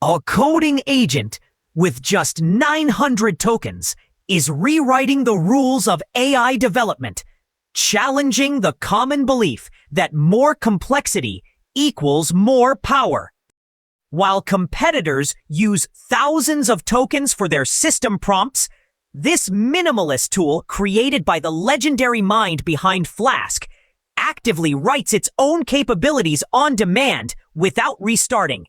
A coding agent with just 900 tokens is rewriting the rules of AI development, challenging the common belief that more complexity equals more power. While competitors use thousands of tokens for their system prompts, this minimalist tool, created by the legendary mind behind Flask, actively writes its own capabilities on demand without restarting.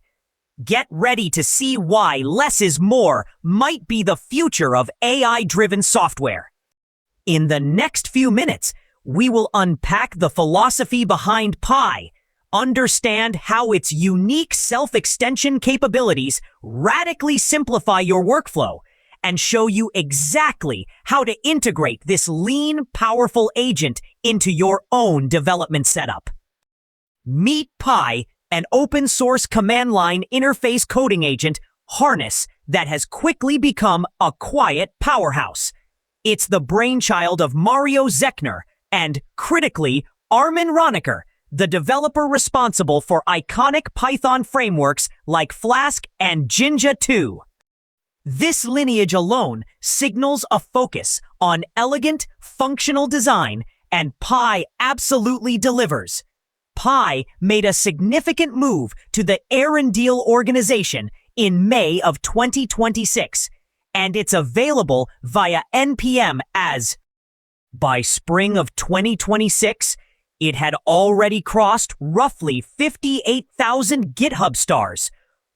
Get ready to see why less is more might be the future of AI-driven software. In the next few minutes, we will unpack the philosophy behind Pi, understand how its unique self-extension capabilities radically simplify your workflow, and show you exactly how to integrate this lean, powerful agent into your own development setup. Meet Pi, an open-source command-line interface coding agent harness that has quickly become a quiet powerhouse. It's the brainchild of Mario Zechner and, critically, Armin Ronacher, the developer responsible for iconic Python frameworks like Flask and Jinja 2. This lineage alone signals a focus on elegant, functional design, and Pi absolutely delivers. Pi made a significant move to the Arendelle organization in May of 2026, and it's available via NPM as. By spring of 2026, it had already crossed roughly 58,000 GitHub stars,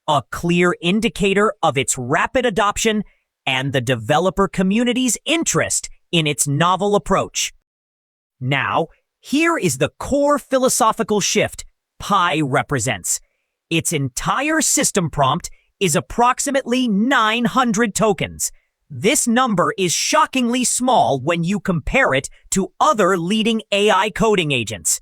a clear indicator of its rapid adoption and the developer community's interest in its novel approach. Now, here is the core philosophical shift Pi represents. Its entire system prompt is approximately 900 tokens. This number is shockingly small when you compare it to other leading AI coding agents.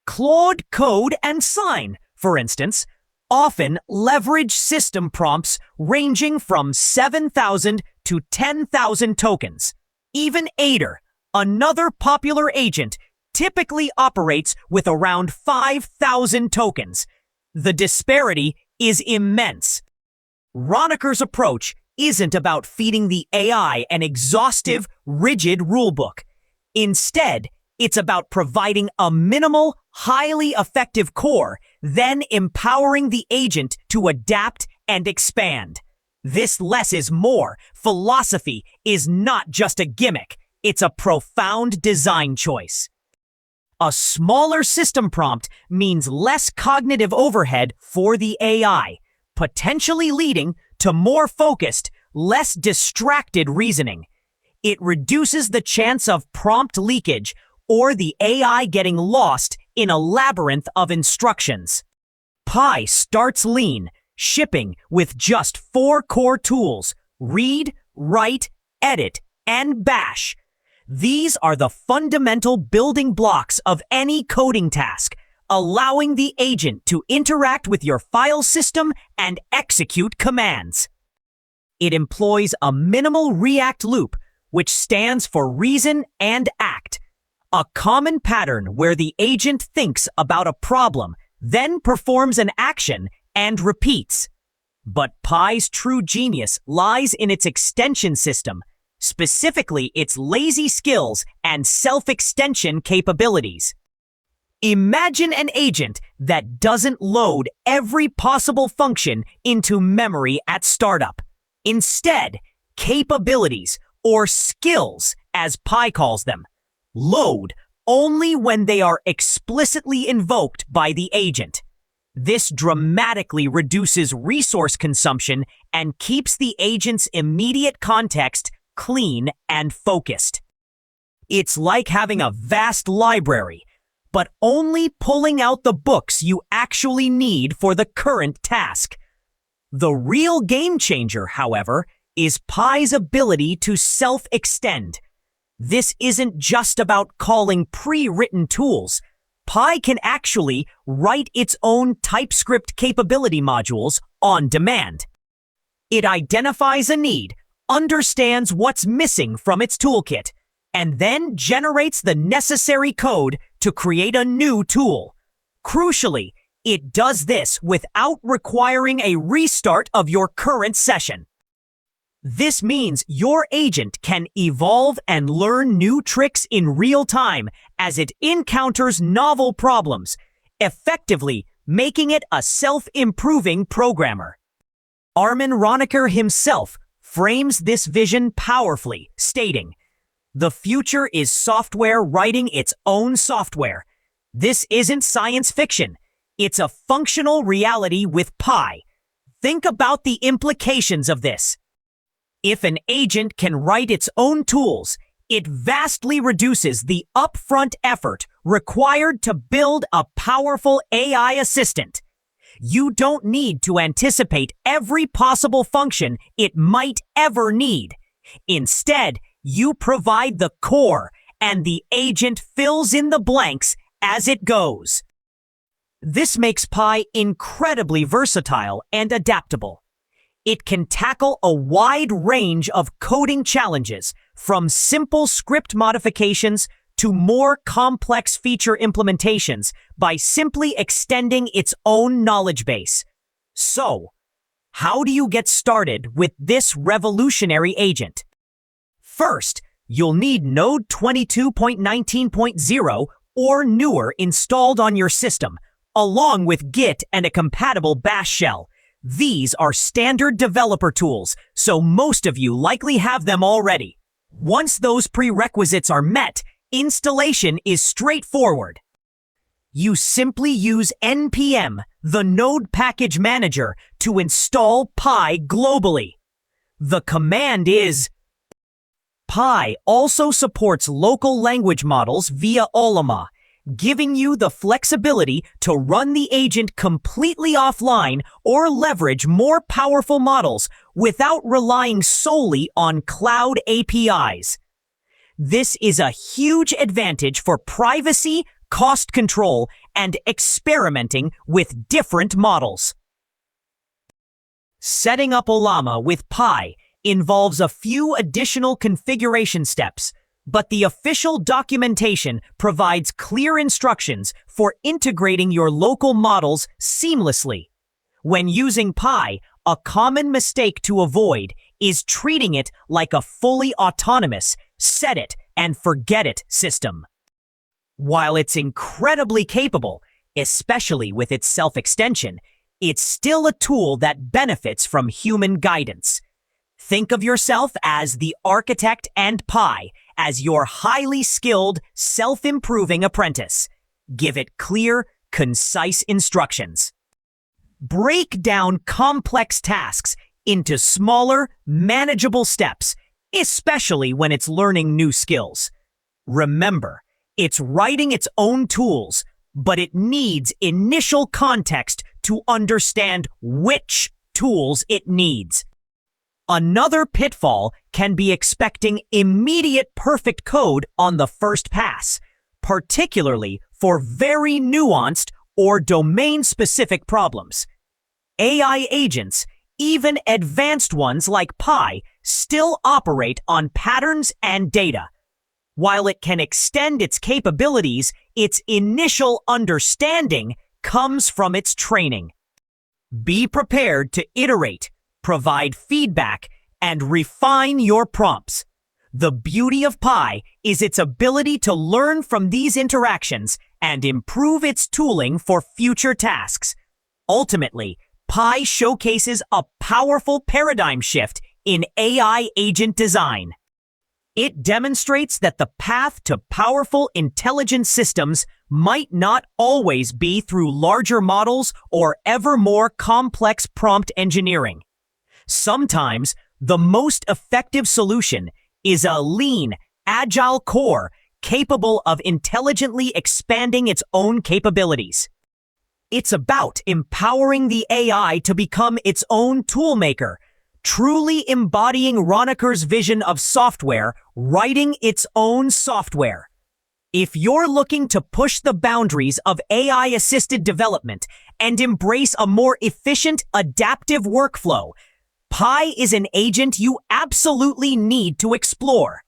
Claude Code and Sign, for instance, often leverage system prompts ranging from 7,000 to 10,000 tokens. Even Aider, another popular agent, typically operates with around 5,000 tokens. The disparity is immense. Ronacher's approach isn't about feeding the AI an exhaustive, rigid rulebook. Instead, it's about providing a minimal, highly effective core, then empowering the agent to adapt and expand. This less is more philosophy is not just a gimmick, it's a profound design choice. A smaller system prompt means less cognitive overhead for the AI, potentially leading to more focused, less distracted reasoning. It reduces the chance of prompt leakage or the AI getting lost in a labyrinth of instructions. Pi starts lean, shipping with just 4 core tools: read, write, edit, and bash. These are the fundamental building blocks of any coding task, allowing the agent to interact with your file system and execute commands. It employs a minimal React loop, which stands for reason and act, a common pattern where the agent thinks about a problem, then performs an action and repeats. But Pi's true genius lies in its extension system, specifically its lazy skills and self-extension capabilities. Imagine an agent that doesn't load every possible function into memory at startup. Instead, capabilities, or skills as Pi calls them, load only when they are explicitly invoked by the agent. This dramatically reduces resource consumption and keeps the agent's immediate context clean and focused. It's like having a vast library, but only pulling out the books you actually need for the current task. The real game changer, however, is Pi's ability to self-extend. This isn't just about calling pre-written tools. Pi can actually write its own TypeScript capability modules on demand. It identifies a need, understands what's missing from its toolkit, and then generates the necessary code to create a new tool. Crucially, It does this without requiring a restart of your current session. This means your agent can evolve and learn new tricks in real time as it encounters novel problems, effectively making it a self-improving programmer. Armin Ronacher himself frames this vision powerfully, stating, "The future is software writing its own software. This isn't science fiction. It's a functional reality with Pi. Think about the implications of this. If an agent can write its own tools, it vastly reduces the upfront effort required to build a powerful AI assistant. You don't need to anticipate every possible function it might ever need. Instead, you provide the core, and the agent fills in the blanks as it goes." This makes Pi incredibly versatile and adaptable. It can tackle a wide range of coding challenges, from simple script modifications to more complex feature implementations, by simply extending its own knowledge base. So, how do you get started with this revolutionary agent? First, you'll need Node 22.19.0 or newer installed on your system, along with Git and a compatible Bash shell. These are standard developer tools, so most of you likely have them already. Once those prerequisites are met, installation is straightforward. You simply use npm, the Node Package Manager, to install Pi globally. The command is... Pi also supports local language models via Ollama, giving you the flexibility to run the agent completely offline or leverage more powerful models without relying solely on cloud APIs. This is a huge advantage for privacy, cost control, and experimenting with different models. Setting up Ollama with Pi involves a few additional configuration steps, but the official documentation provides clear instructions for integrating your local models seamlessly. When using Pi, a common mistake to avoid is treating it like a fully autonomous, set it and forget it system. While it's incredibly capable, especially with its self-extension, it's still a tool that benefits from human guidance. Think of yourself as the architect and Pi as your highly skilled, self-improving apprentice. Give it clear, concise instructions. Break down complex tasks into smaller, manageable steps, especially when it's learning new skills. Remember, it's writing its own tools, but it needs initial context to understand which tools it needs. Another pitfall can be expecting immediate perfect code on the first pass, particularly for very nuanced or domain-specific problems. AI agents, even advanced ones like Pi, still operate on patterns and data. While it can extend its capabilities, its initial understanding comes from its training. Be prepared to iterate, provide feedback, and refine your prompts. The beauty of Pi is its ability to learn from these interactions and improve its tooling for future tasks. Ultimately, Pi showcases a powerful paradigm shift in AI agent design. It demonstrates that the path to powerful intelligent systems might not always be through larger models or ever more complex prompt engineering. Sometimes, the most effective solution is a lean, agile core capable of intelligently expanding its own capabilities. It's about empowering the AI to become its own toolmaker, truly embodying Ronacher's vision of software, writing its own software. If you're looking to push the boundaries of AI-assisted development and embrace a more efficient, adaptive workflow, Pi is an agent you absolutely need to explore.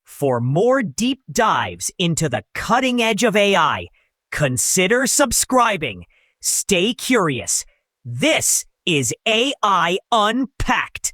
For more deep dives into the cutting edge of AI, consider subscribing. Stay curious. This is AI Unpacked.